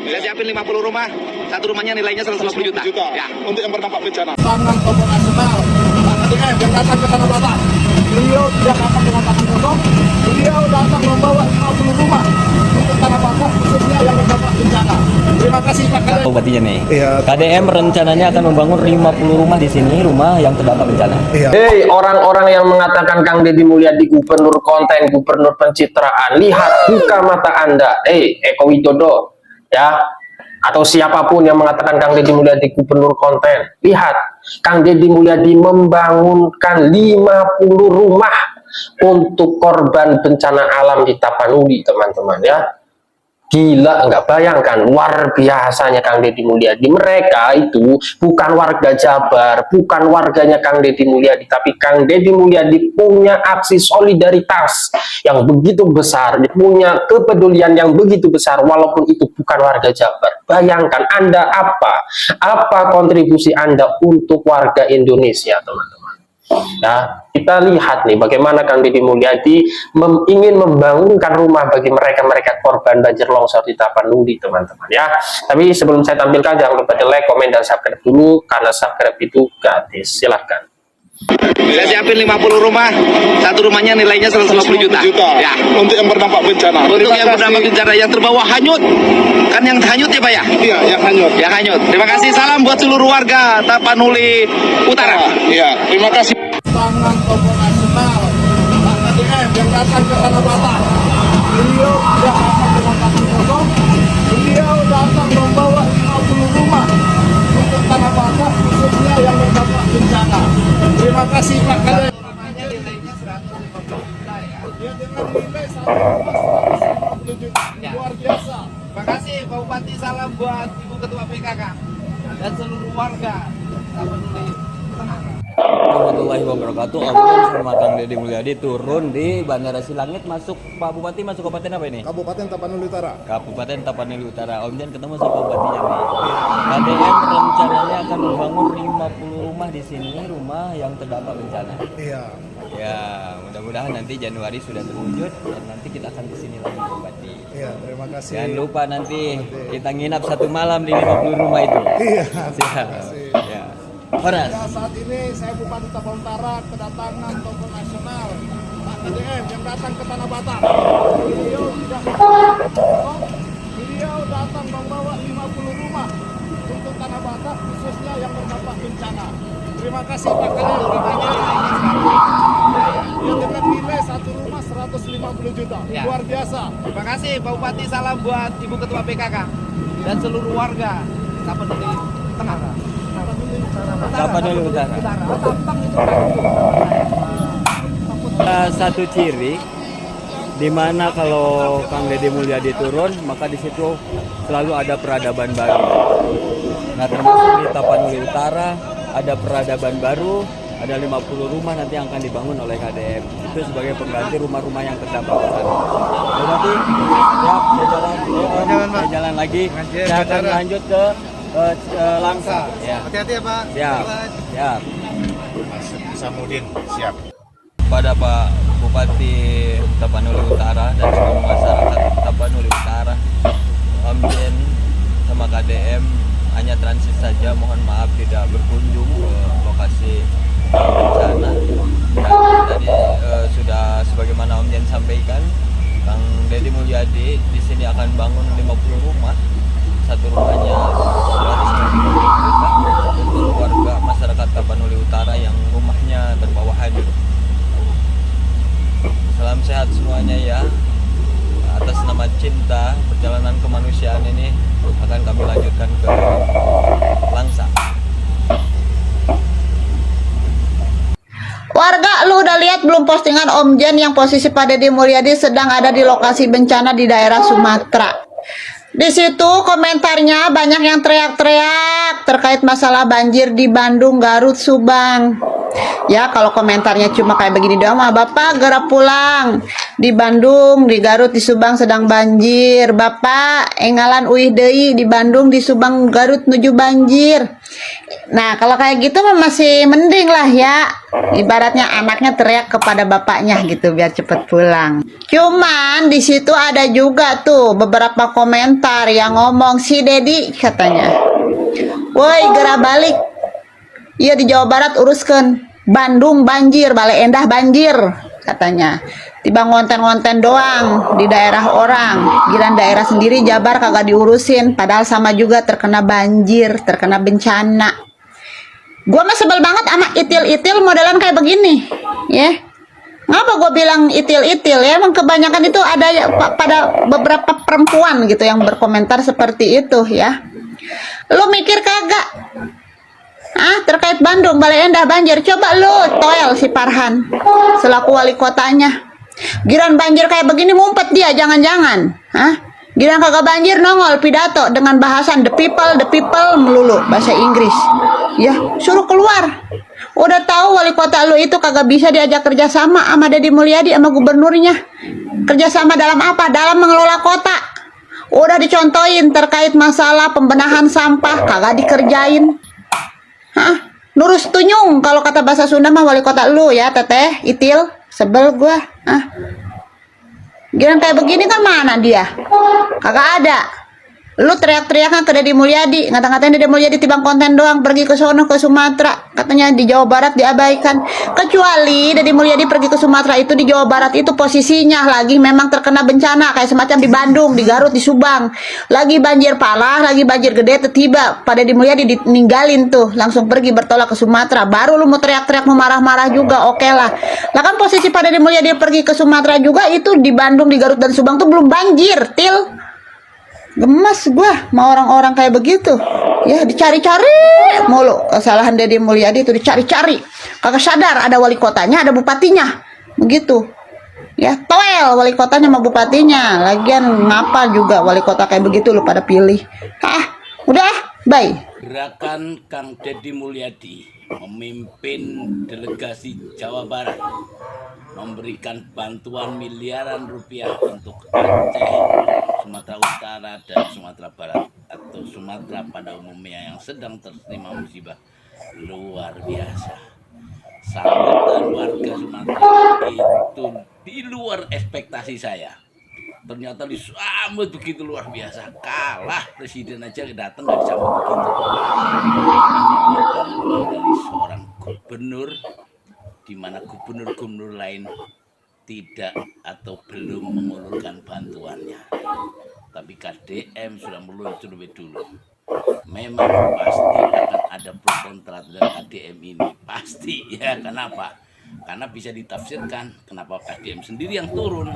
Saya siapin 50 rumah, satu rumahnya nilainya 150 juta. Ya. Untuk yang berdampak bencana. Tangan tokoh nasional, Pak KDM yang datang ke Tanah Batak. Beliau tidak datang dengan tangan kosong. Beliau datang membawa 50 rumah untuk Tanah Batak, khususnya yang terdampak bencana. Terima kasih Pak KDM. Bupatinya nih. Iya. KDM rencananya akan membangun 50 rumah di sini, rumah yang terdampak bencana. Iya. Hei orang-orang yang mengatakan Kang Deddy Mulyadi gubernur konten, gubernur pencitraan, lihat buka mata Anda. Eko Widodo ya, atau siapapun yang mengatakan Kang Deddy Mulyadi gubernur konten, lihat Kang Deddy Mulyadi membangunkan 50 rumah untuk korban bencana alam di Tapanuli, teman-teman ya. Gila, nggak bayangkan, luar biasanya Kang Deddy Mulyadi. Mereka itu bukan warga Jabar, bukan warganya Kang Deddy Mulyadi, tapi Kang Deddy Mulyadi punya aksi solidaritas yang begitu besar, punya kepedulian yang begitu besar, walaupun itu bukan warga Jabar. Bayangkan Anda apa kontribusi Anda untuk warga Indonesia, teman-teman. Ya, kita lihat nih bagaimana Kang Deddy Mulyadi ingin membangunkan rumah bagi mereka korban banjir longsor di Tapanuli, teman-teman ya. Tapi sebelum saya tampilkan, jangan lupa di like, komen, dan subscribe dulu, karena subscribe itu gratis. Silahkan. Saya siapin 50 rumah, satu rumahnya nilainya 150 juta. Ya. Untuk yang berdampak bencana. Untuk Terima yang kasih. berdampak bencana yang terbawa hanyut, kan yang hanyut ya Pak ya? Iya, yang hanyut. Yang hanyut. Terima kasih, salam buat seluruh warga Tapanuli Utara. Iya, terima kasih. Tangan tokoh nasional, Pak KDM yang datang ke Tanah Batak. Beliau tidak datang dengan tangan kosong. Beliau datang membawa 50 rumah untuk Tanah Batak, khususnya yang terdampak bencana. Terima kasih Pak KDM. Dia dengan nilai 150 juta. Luar biasa. Terima kasih Pak Bupati, salam buat Ibu Ketua PKK dan seluruh warga Tapanuli Utara. Warahmatullahi wabarakatuh. Om sama Kang Deddy Mulyadi turun di Bandara Silangit, masuk Pak Bupati, masuk kabupaten apa ini? Kabupaten Tapanuli Utara. Kabupaten Tapanuli Utara. Om Jan ketemu sama bupatinya nih. KDM rencananya akan membangun 50 rumah di sini, rumah yang terdampak bencana. Iya. Ya, mudah-mudahan nanti Januari sudah terwujud dan nanti kita akan ke sini lagi, Bupati. Iya, terima kasih. Jangan lupa nanti kita nginap satu malam di 50 rumah itu. Iya. Siap. Ya. Horas. Ya, saat ini saya Bupati Tapanuli Utara kedatangan tokoh nasional Pak KDM yang datang ke Tanah Batak. Beliau tidak datang kosong. Beliau datang membawa 50 rumah untuk Tanah Batak, khususnya yang terdampak bencana. Terima kasih Pak KDM. Dia dengan nilai satu rumah 150 juta. Ya. Luar biasa. Terima kasih Pak Bupati, salam buat Ibu Ketua PKK dan seluruh warga Tapanuli Tengah. Tapanuli Utara. Satu ciri di mana kalau Kang Deddy Mulyadi turun, maka di situ selalu ada peradaban baru. Nah, termasuk di Tapanuli Utara ada peradaban baru, ada 50 rumah nanti yang akan dibangun oleh KDM. Itu sebagai pengganti rumah-rumah yang terdampak bencana. Berarti saya jalan lagi. Saya akan lanjut ke Langsa. Ya. Hati-hati ya, Pak. Siap. Siap. Samudin, siap. Pada Pak Bupati Tapanuli Utara dan seluruh masyarakat Tapanuli Utara, Om Jen sama KDM hanya transit saja, mohon maaf tidak berkunjung ke lokasi bencana. Dan tadi sudah sebagaimana Om Jen sampaikan, Kang Deddy Mulyadi di sini akan bangun 50 rumah, satu rumahnya 150 juta untuk warga masyarakat Tapanuli Utara yang rumahnya terbawa hanyut. Salam sehat semuanya ya. Atas nama cinta, perjalanan kemanusiaan ini akan kami lanjutkan ke Langsa. Warga, lu udah lihat belum postingan Om Jen yang posisi Pak Deddy Mulyadi sedang ada di lokasi bencana di daerah Sumatera? Di situ komentarnya banyak yang teriak-teriak terkait masalah banjir di Bandung, Garut, Subang. Ya, kalau komentarnya cuma kayak begini doang mah, Bapak gerak pulang. Di Bandung, di Garut, di Subang sedang banjir. Bapak engalan uih deui di Bandung, di Subang, Garut nuju banjir. Nah, kalau kayak gitu mah masih mending lah ya. Ibaratnya anaknya teriak kepada bapaknya gitu biar cepet pulang. Cuman di situ ada juga tuh beberapa komentar yang ngomong, si Dedi katanya, "Woi, gerak balik. Iya di Jawa Barat uruskan. Bandung banjir, Bale Endah banjir," katanya. Tiba ngonten-ngonten doang di daerah orang, giliran daerah sendiri Jabar kagak diurusin, padahal sama juga terkena banjir, terkena bencana. Gua mah sebel banget sama itil-itil modelan kayak begini, ya. Ngapa gue bilang itil-itil ya? Emang kebanyakan itu ada ya, pada beberapa perempuan gitu yang berkomentar seperti itu ya. Lu mikir kagak? Terkait Bandung, Bale Endah banjir, coba lu toel si Farhan selaku wali kotanya. Giran banjir kayak begini ngumpet dia, jangan-jangan. Giran kagak banjir nongol pidato dengan bahasan the people melulu bahasa Inggris. Ya, suruh keluar. Udah tahu wali kota lu itu kagak bisa diajak kerjasama sama Deddy Mulyadi sama gubernurnya. Kerjasama dalam apa? Dalam mengelola kota. Udah dicontohin terkait masalah pembenahan sampah kagak dikerjain. Nurus tunyung kalau kata bahasa Sunda mah wali kota lu ya, teteh itil. Sebel gua. Giliran kayak begini kan mana dia? Kagak ada. Lu teriak-teriaknya ke Deddy Mulyadi, ngata-ngatain Deddy Mulyadi tibang konten doang, pergi ke sono ke Sumatera, katanya di Jawa Barat diabaikan. Kecuali Deddy Mulyadi pergi ke Sumatera itu, di Jawa Barat itu posisinya lagi memang terkena bencana kayak semacam di Bandung, di Garut, di Subang. Lagi banjir parah, lagi banjir gede, tiba pada Deddy Mulyadi ditinggalin tuh, langsung pergi bertolak ke Sumatera. Baru lu mau teriak-teriak mau marah-marah juga, oke lah. Lah kan posisi pada Deddy Mulyadi pergi ke Sumatera juga itu di Bandung, di Garut dan Subang tuh belum banjir, til. Gemes gua sama orang-orang kayak begitu ya, dicari-cari mulu kesalahan Deddy Mulyadi itu, dicari-cari, kagak sadar ada wali kotanya, ada bupatinya begitu ya. Toel wali kotanya sama bupatinya, lagian ngapa juga wali kota kayak begitu lu pada pilih. Udah bye. Gerakan Kang Deddy Mulyadi memimpin delegasi Jawa Barat memberikan bantuan miliaran rupiah untuk Aceh, Sumatera Utara, dan Sumatera Barat atau Sumatera pada umumnya yang sedang tertimpa musibah luar biasa. Sambutan warga Sumatera itu di luar ekspektasi saya. Ternyata disambut begitu luar biasa. Kalah presiden aja datang nggak disambut begitu. Dari seorang gubernur, di mana gubernur-gubernur lain tidak atau belum mengulurkan bantuannya. Tapi KDM sudah meluncur lebih dulu. Memang pasti akan ada pro kontra dengan KDM ini. Pasti ya, kenapa? Karena bisa ditafsirkan kenapa KDM sendiri yang turun.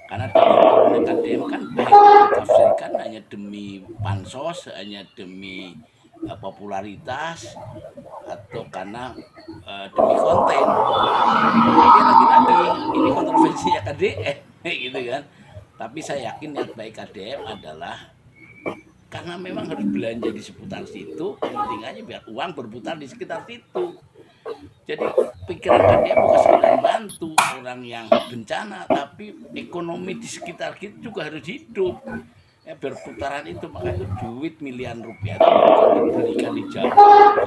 Karena turunnya KDM kan baik ditafsirkan hanya demi pansos, hanya demi popularitas, atau karena demi konten. Tapi lagi-lagi ini kontroversinya KDM gitu kan. Tapi saya yakin yang baik KDM adalah karena memang harus belanja di seputar situ, pentingnya biar uang berputar di sekitar situ. Jadi pikiran KDM bukan sekedar bantu orang yang bencana, tapi ekonomi di sekitar kita juga harus hidup. Ya, berputaran itu, maka itu duit miliaran rupiah itu bukan dibelikan di Jawa,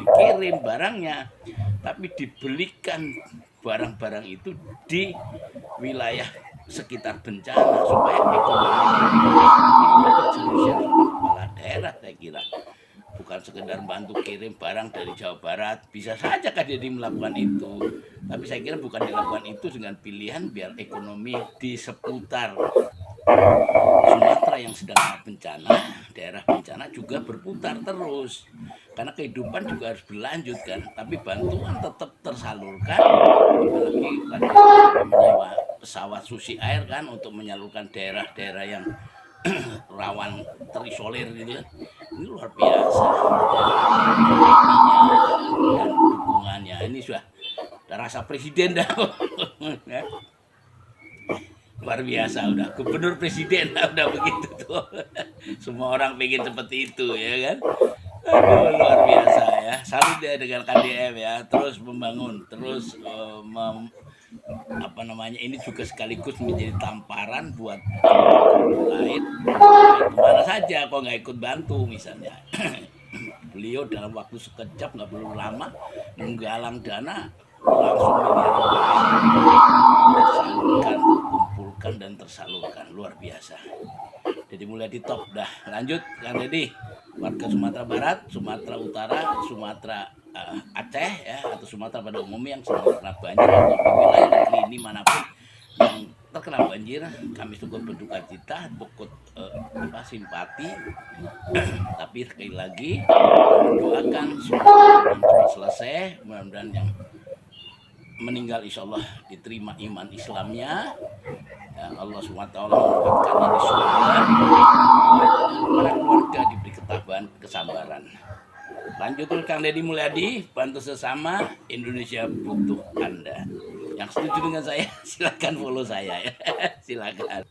dikirim barangnya, tapi dibelikan barang-barang itu di wilayah sekitar bencana supaya ekonomi kepala daerah. Saya kira bukan sekedar bantu kirim barang dari Jawa Barat. Bisa saja KDD melakukan itu, tapi saya kira bukan dilakukan itu dengan pilihan biar ekonomi di seputar Sumatera yang sedang bencana, daerah bencana juga berputar terus, karena kehidupan juga harus berlanjut kan, tapi bantuan tetap tersalurkan. Apalagi menyewa pesawat Susi Air kan untuk menyalurkan daerah-daerah yang rawan terisolir gitu. Ini luar biasa dan dukungannya. Ini sudah rasa presiden dah. Luar biasa, udah gubernur presiden udah begitu tuh. Semua orang pengen seperti itu ya kan. Aduh, luar biasa ya. Salut ya dengan KDM ya, terus membangun, terus apa namanya, ini juga sekaligus menjadi tamparan buat gubernur lain kemana saja kok nggak ikut bantu misalnya. Beliau dalam waktu sekejap, nggak perlu lama, menggalang dana langsung tersalurkan, terkumpulkan dan tersalurkan, luar biasa. Jadi mulai di top. Dah lanjut Kang Deddy, warga Sumatera Barat, Sumatera Utara, Sumatera Aceh ya, atau Sumatera pada umumnya yang sedang terkena banjir atau di wilayah negeri ini manapun yang terkena banjir, kami sungguh berduka cita, bukut simpati. Tapi sekali lagi mendoakan semoga selesai, mudah-mudahan yang meninggal insya Allah diterima iman Islamnya, ya Allah SWT menempatkannya di surga, para keluarga diberi ketabahan, kesabaran. Lanjut Kang Deddy Mulyadi, bantu sesama, Indonesia butuh Anda. Yang setuju dengan saya silakan follow saya ya. Silakan.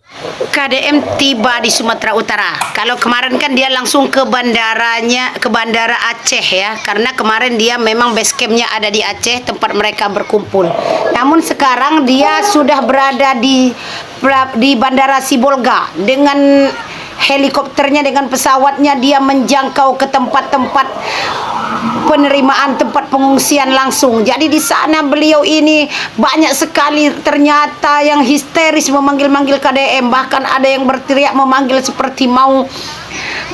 KDM tiba di Sumatera Utara. Kalau kemarin kan dia langsung ke bandaranya, ke bandara Aceh ya, karena kemarin dia memang base campnya ada di Aceh, tempat mereka berkumpul. Namun sekarang dia sudah berada di bandara Sibolga dengan helikopternya, dengan pesawatnya dia menjangkau ke tempat-tempat penerimaan, tempat pengungsian langsung. Jadi di sana beliau ini banyak sekali ternyata yang histeris memanggil-manggil KDM, bahkan ada yang berteriak memanggil seperti mau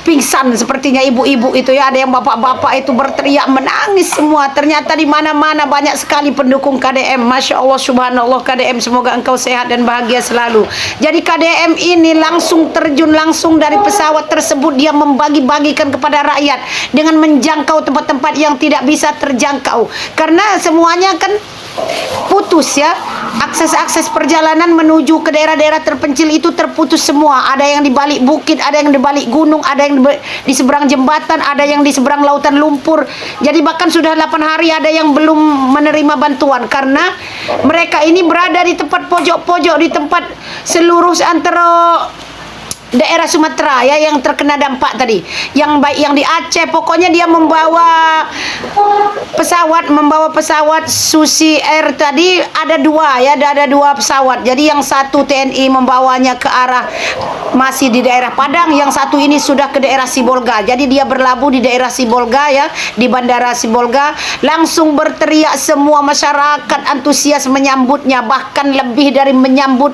pingsan, sepertinya ibu-ibu itu ya, ada yang bapak-bapak itu berteriak menangis semua. Ternyata di mana-mana banyak sekali pendukung KDM. Masya Allah, subhanallah KDM, semoga engkau sehat dan bahagia selalu. Jadi KDM ini langsung terjun, langsung dari pesawat tersebut dia membagi-bagikan kepada rakyat dengan menjangkau tempat-tempat yang tidak bisa terjangkau, karena semuanya kan putus ya, akses-akses perjalanan menuju ke daerah-daerah terpencil itu terputus semua. Ada yang di balik bukit, ada yang di balik gunung, ada yang di seberang jembatan, ada yang di seberang lautan lumpur. Jadi bahkan sudah 8 hari ada yang belum menerima bantuan, karena mereka ini berada di tempat pojok-pojok, di tempat seluruh antara daerah Sumatera ya yang terkena dampak tadi, yang baik yang di Aceh. Pokoknya dia membawa pesawat Susi Air tadi, ada dua ya, ada dua pesawat. Jadi yang satu TNI membawanya ke arah masih di daerah Padang, yang satu ini sudah ke daerah Sibolga. Jadi dia berlabuh di daerah Sibolga ya, di bandara Sibolga. Langsung berteriak, semua masyarakat antusias menyambutnya, bahkan lebih dari menyambut.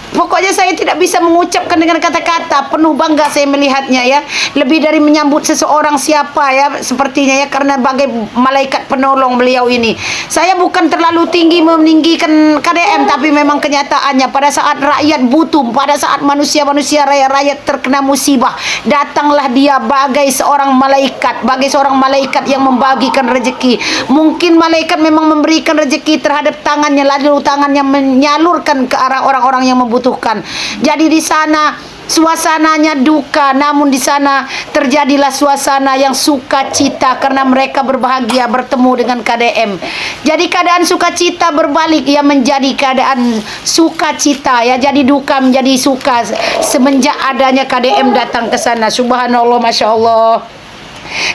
Pokoknya saya tidak bisa mengucapkan dengan kata-kata, penuh bangga saya melihatnya ya. Lebih dari menyambut seseorang siapa ya, sepertinya ya, karena bagai malaikat penolong beliau ini. Saya bukan terlalu tinggi meninggikan KDM, tapi memang kenyataannya pada saat rakyat butuh, pada saat manusia-manusia rakyat terkena musibah, datanglah dia bagai seorang malaikat yang membagikan rezeki. Mungkin malaikat memang memberikan rezeki terhadap tangannya, lalu tangannya menyalurkan ke arah orang-orang yang membutuhkan. Jadi di sana suasananya duka, namun di sana terjadilah suasana yang sukacita karena mereka berbahagia bertemu dengan KDM. Jadi keadaan sukacita berbalik ya menjadi keadaan sukacita ya, jadi duka menjadi suka semenjak adanya KDM datang ke sana. Subhanallah, masya Allah.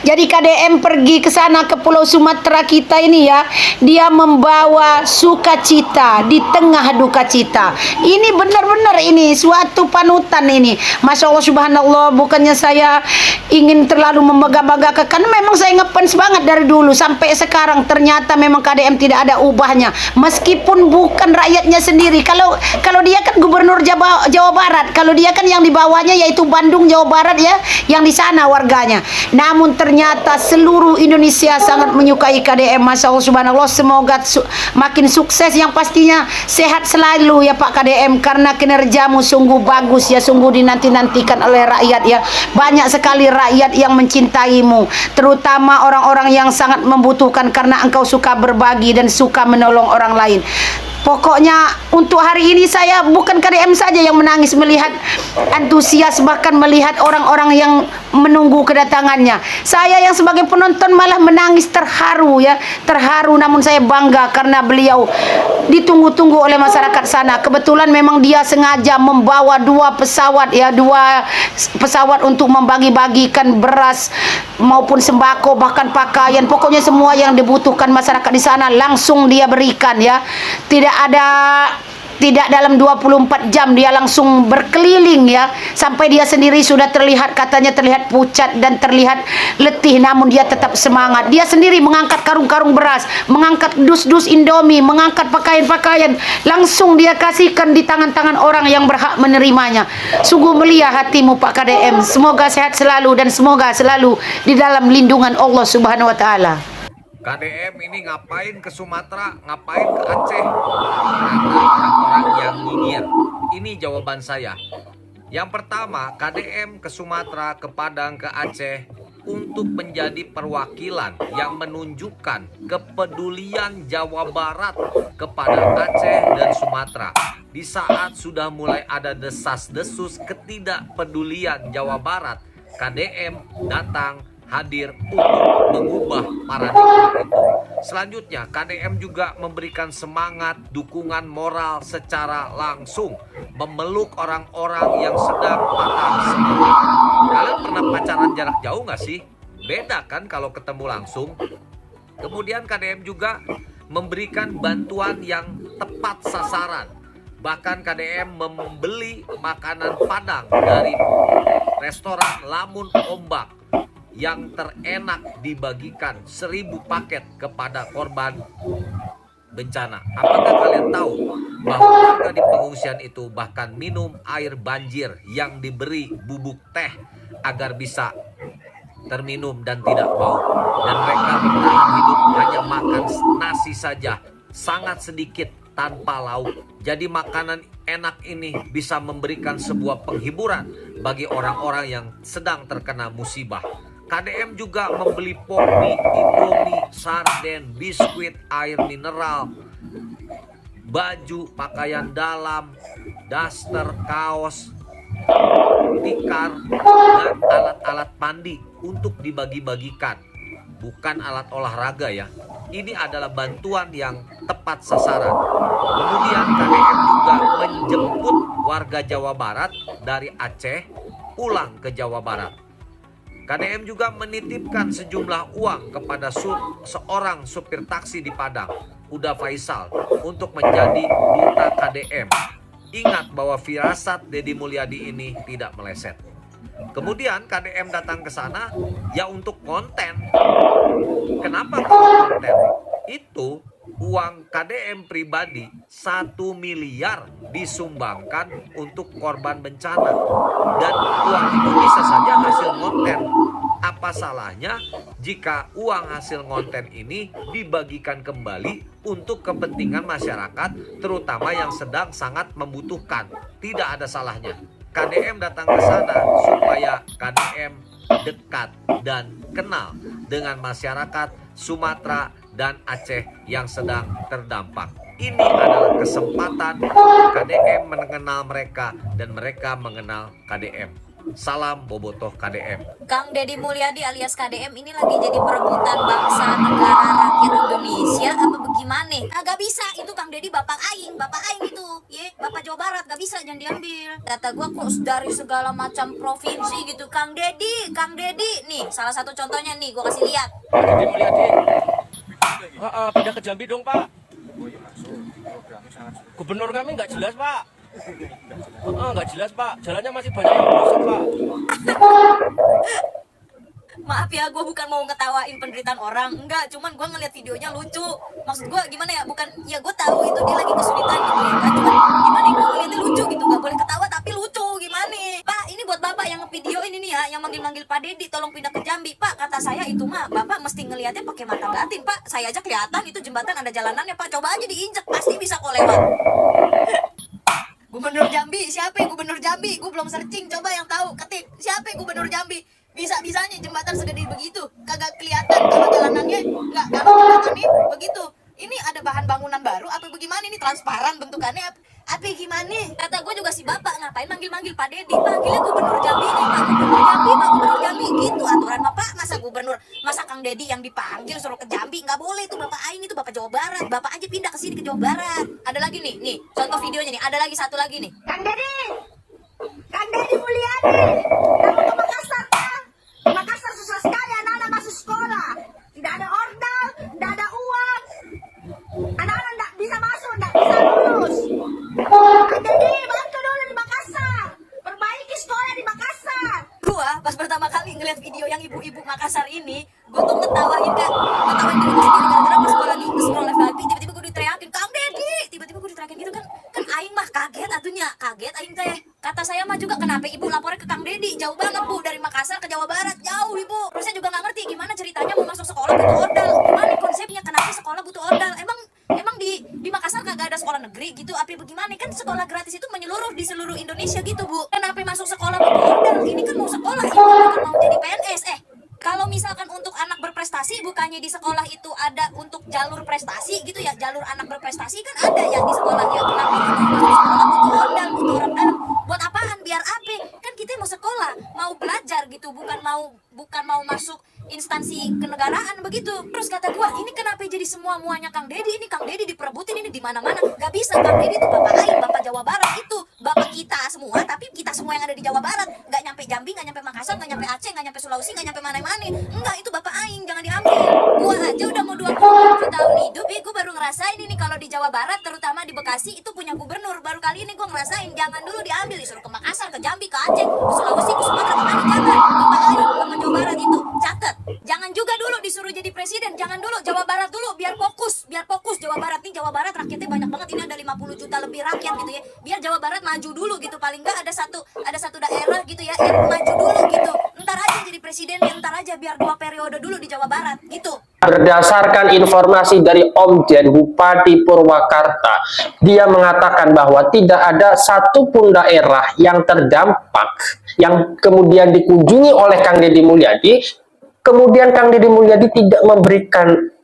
Jadi KDM pergi ke sana, ke Pulau Sumatera kita ini ya, dia membawa sukacita di tengah duka cita. Ini benar-benar ini suatu panutan ini. Masya Allah, subhanallah. Bukannya saya ingin terlalu membangga-banggakan, karena memang saya ngefans banget dari dulu sampai sekarang. Ternyata memang KDM tidak ada ubahnya, meskipun bukan rakyatnya sendiri. Kalau dia kan gubernur Jawa Barat, kalau dia kan yang dibawanya yaitu Bandung, Jawa Barat ya, yang di sana warganya. Namun ternyata seluruh Indonesia sangat menyukai KDM. Masya Allah, subhanallah. Semoga makin sukses, yang pastinya sehat selalu ya Pak KDM, karena kinerjamu sungguh bagus ya, sungguh dinanti-nantikan oleh rakyat ya. Banyak sekali rakyat yang mencintaimu, terutama orang-orang yang sangat membutuhkan, karena engkau suka berbagi dan suka menolong orang lain. Pokoknya untuk hari ini saya bukan KDM saja yang menangis melihat antusias, bahkan melihat orang-orang yang menunggu kedatangannya. Saya yang sebagai penonton malah menangis terharu ya, terharu, namun saya bangga karena beliau ditunggu-tunggu oleh masyarakat sana. Kebetulan memang dia sengaja membawa 2 pesawat ya, 2 pesawat untuk membagi-bagikan beras maupun sembako, bahkan pakaian, pokoknya semua yang dibutuhkan masyarakat di sana langsung dia berikan ya. Tidak dalam 24 jam dia langsung berkeliling ya, sampai dia sendiri sudah terlihat, katanya terlihat pucat dan terlihat letih, namun dia tetap semangat. Dia sendiri mengangkat karung-karung beras, mengangkat dus-dus Indomie, mengangkat pakaian-pakaian, langsung dia kasihkan di tangan-tangan orang yang berhak menerimanya. Sungguh mulia hatimu Pak KDM. Semoga sehat selalu dan semoga selalu di dalam lindungan Allah Subhanahu wa taala. KDM ini ngapain ke Sumatera, ngapain ke Aceh? Karena orang-orang yang nyinyir. Ini jawaban saya. Yang pertama, KDM ke Sumatera, ke Padang, ke Aceh untuk menjadi perwakilan yang menunjukkan kepedulian Jawa Barat kepada Aceh dan Sumatera. Di saat sudah mulai ada desas-desus ketidakpedulian Jawa Barat, KDM datang hadir untuk mengubah paradigma itu. Selanjutnya, KDM juga memberikan semangat, dukungan moral secara langsung, memeluk orang-orang yang sedang patah semangat. Kalian pernah pacaran jarak jauh nggak sih? Beda kan kalau ketemu langsung? Kemudian KDM juga memberikan bantuan yang tepat sasaran. Bahkan KDM membeli makanan Padang dari restoran Lamun Ombak yang terenak dibagikan 1000 paket kepada korban bencana. Apakah kalian tahu bahwa warga di pengungsian itu bahkan minum air banjir yang diberi bubuk teh agar bisa terminum dan tidak bau. Dan mereka bertahan hidup hanya makan nasi saja, sangat sedikit tanpa lauk. Jadi makanan enak ini bisa memberikan sebuah penghiburan bagi orang-orang yang sedang terkena musibah. KDM juga membeli pop mie, Indomie, sarden, biskuit, air mineral, baju, pakaian dalam, daster, kaos, tikar, dan alat-alat mandi untuk dibagi-bagikan. Bukan alat olahraga ya. Ini adalah bantuan yang tepat sasaran. Kemudian KDM juga menjemput warga Jawa Barat dari Aceh pulang ke Jawa Barat. KDM juga menitipkan sejumlah uang kepada seorang supir taksi di Padang, Huda Faisal, untuk menjadi duta KDM. Ingat bahwa firasat Deddy Mulyadi ini tidak meleset. Kemudian KDM datang ke sana ya untuk konten. Kenapa konten? Itu uang KDM pribadi 1 miliar disumbangkan untuk korban bencana. Dan uang itu bisa saja hasil konten. Apa salahnya jika uang hasil konten ini dibagikan kembali untuk kepentingan masyarakat, terutama yang sedang sangat membutuhkan? Tidak ada salahnya. KDM datang ke sana supaya KDM dekat dan kenal dengan masyarakat Sumatera dan Aceh yang sedang terdampak. Ini adalah kesempatan KDM mengenal mereka dan mereka mengenal KDM. Salam bobotoh KDM. Kang Deddy Mulyadi alias KDM ini lagi jadi perebutan bangsa negara rakyat Indonesia apa bagaimana? Agak bisa itu Kang Deddy bapak aing itu, ye, bapak Jawa Barat gak bisa jangan diambil. Kata gua kok dari segala macam provinsi gitu Kang Deddy nih salah satu contohnya nih gua kasih lihat. Deddy Mulyadi. Pindah ke Jambi dong Pak. Gubernur kami nggak jelas Pak. Nggak jelas Pak, jalannya masih banyak yang rusak Pak. Maaf ya, gue bukan mau ngetawain penderitaan orang, enggak, cuman gue ngeliat videonya lucu. Maksud gue gimana ya, bukan, ya gue tahu itu dia lagi kesulitan gitu ya kan, cuman gimana gue ngeliatnya lucu gitu, gak boleh ketawa tapi lucu, gimana? Pak, ini buat bapak yang video ini nih ya, yang manggil-manggil Pak Deddy, tolong pindah ke Jambi. Pak, kata saya itu mah, bapak mesti ngeliatnya pakai mata batin Pak, saya aja kelihatan itu jembatan ada jalanannya Pak, coba aja diinjek, pasti bisa kok lewat. Gubernur Jambi, siapa ya Gubernur Jambi? Gue belum searching, coba yang tahu ketik siapa ya Gubernur Jambi. Bisa-bisanya jembatan segede begitu, kagak kelihatan kalau jalanannya, enggak, kalau jembatannya begitu. Ini ada bahan bangunan baru apa bagaimana, ini transparan bentukannya apa gimana? Kata gue juga si bapak, ngapain manggil-manggil Pak Dedi, panggilnya Gubernur Jambi nih, Pak Gubernur Jambi, Pak Gubernur Jambi, gitu aturan mah Pak. Masa gubernur, masa Kang Dedi yang dipanggil suruh ke Jambi, nggak boleh itu Bapak Aing, itu Bapak Jawa Barat, Bapak aja pindah ke sini ke Jawa Barat. Ada lagi nih contoh videonya nih, ada lagi satu lagi nih. Kang Dedi Mulyadi, kamu ke Makassar kan? Di Makassar susah sekali anak-anak masuk sekolah. Tidak ada ordal, tidak ada uang. Anak-anak tidak bisa masuk, tidak bisa lulus. Kang Dedi, bantu dulu di Makassar. Perbaiki sekolah di Makassar. Gua pas pertama kali ngeliat video yang ibu-ibu Makassar ini, gua tuh ngetawain diri gua sendiri gara-gara pas gua lagi scroll FYP, tiba-tiba gua diteriakin Kang Dedi, tiba-tiba gua diteriakin gitu kan aing mah kaget atunya, kaget aing teh. Kata saya mah juga kenapa ibu lapornya ke Kang Dedi, jauh banget Bu, dari Makassar ke Jawa Barat, jauh Ibu. Terus saya juga nggak ngerti gimana ceritanya mau masuk sekolah butuh ordal, gimana konsepnya, kenapa sekolah butuh ordal, emang di Makassar kagak ada sekolah negeri gitu, apa bagaimana? Kan sekolah gratis itu menyeluruh di seluruh Indonesia gitu Bu, kenapa masuk sekolah butuh ordal? Ini kan mau sekolah, ibu bukan mau jadi PNS. Kalau misalkan untuk anak berprestasi, bukannya di sekolah itu ada untuk jalur prestasi gitu ya, jalur anak berprestasi kan ada ya di sekolah ya. Kenapa masuk sekolah butuh ordal, butuh orang dalam? Buat apaan? Biar apa? Kan kita mau sekolah, mau belajar gitu, bukan mau masuk instansi kenegaraan begitu. Terus kata gua, ini kenapa jadi semua muanya Kang Dedi? Ini Kang Dedi diperebutin ini di mana-mana. Gak bisa, Kang Dedi itu Bapak Aing, Bapak Jawa Barat itu Bapak kita semua, tapi kita semua yang ada di Jawa Barat. Gak nyampe Jambi, gak nyampe Makassar, gak nyampe Aceh, gak nyampe Sulawesi, gak nyampe mana-mana. Enggak, itu Bapak Aing, jangan diambil. Gua aja udah mau 27 tahun hidup, gua baru ngerasain ini kalau di Jawa Barat, terutama di Bekasi itu punya gubernur. Baru kali ini gua ngerasain, jangan dulu diambil, disuruh ke Makassar, ke Jambi, ke Aceh, ke Sulawesi, ke Sumatera, kemana, jangan. Bapak Aing, Bapak Jawa Barat itu, catat. Jangan juga dulu disuruh jadi presiden, jangan dulu, Jawa Barat dulu, biar fokus Jawa Barat nih, Jawa Barat rakyatnya banyak banget, ini ada 50 juta lebih rakyat gitu ya, biar Jawa Barat maju dulu gitu, paling nggak ada satu daerah gitu ya, yang maju dulu gitu, ntar aja jadi presiden, ntar aja biar 2 periode dulu di Jawa Barat gitu. Berdasarkan informasi dari Om Jen Bupati Purwakarta, dia mengatakan bahwa tidak ada satupun daerah yang terdampak yang kemudian dikunjungi oleh Kang Dedi Mulyadi, kemudian Kang Dedi Mulyadi tidak memberikan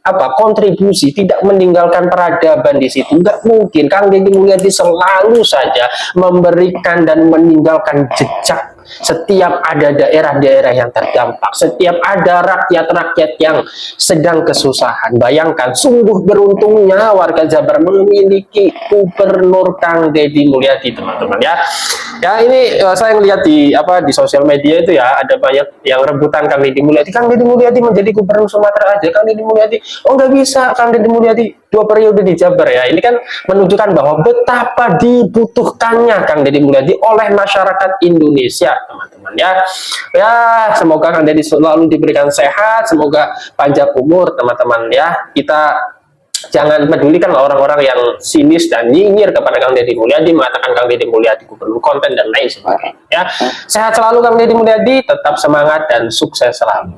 kontribusi, tidak meninggalkan peradaban di situ. Nggak mungkin. Kang Dedi Mulyadi selalu saja memberikan dan meninggalkan jejak setiap ada daerah-daerah yang terdampak, setiap ada rakyat-rakyat yang sedang kesusahan. Bayangkan, sungguh beruntungnya warga Jabar memiliki Gubernur Kang Dedi Mulyadi, teman-teman ya. Ya, ini saya lihat di sosial media itu ya, ada banyak yang rebutan Kang Dedi Mulyadi. Kang Dedi Mulyadi menjadi Gubernur Sumatera aja, Kang Dedi Mulyadi. Oh, nggak bisa, Kang Dedi Mulyadi 2 periode di Jabar ya. Ini kan menunjukkan bahwa betapa dibutuhkannya Kang Dedi Mulyadi oleh masyarakat Indonesia, teman-teman ya. Ya, semoga Kang Dedi selalu diberikan sehat, semoga panjang umur, teman-teman ya. Kita jangan pedulikan orang-orang yang sinis dan nyinyir kepada Kang Dedi Mulyadi, mengatakan Kang Dedi Mulyadi gubernur konten dan lain sebagainya ya. Sehat selalu Kang Dedi Mulyadi, tetap semangat dan sukses selalu.